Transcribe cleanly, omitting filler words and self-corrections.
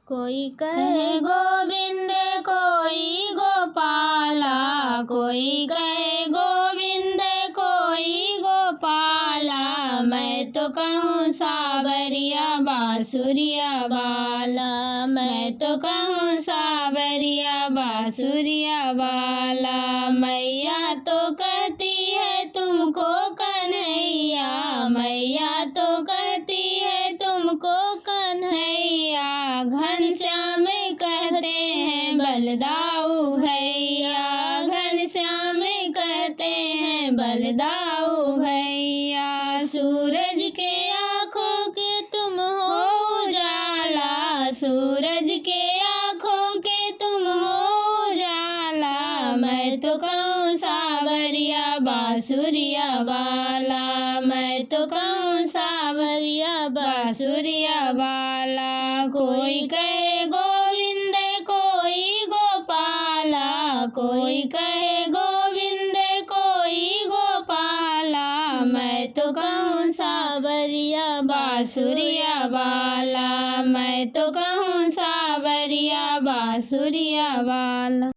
कोई कहे गोविंद कोई गोपाला, कोई कहे गोविंद कोई गोपाला। मैं तो कहूँ सावरिया बाँसुरिया वाला, मैं तो कहूँ सावरिया बाँसुरिया वाला। मैया तो कहती है तुमको कन्हैया, मैया तो कहती है तुमको कन्हैया। घनश्याम कहते हैं बलदाऊ भैया, घनश्याम कहते हैं बलदाऊ भैया। सूरज के आँखों के तुम हो उजाला, सूरज के आँखों के तुम हो उजाला। मैं तो कहूँ सावरिया बाँसुरिया वाला, मैं तो कहूँ सावरिया बाँसुरिया वाला। कोई कहे गोविंद कोई गोपाला, कोई कहे गोविंद कोई गोपाला। मैं तो कहूँ सावरिया बाँसुरिया वाला, मैं तो कहूँ सावरिया बाँसुरिया वाला।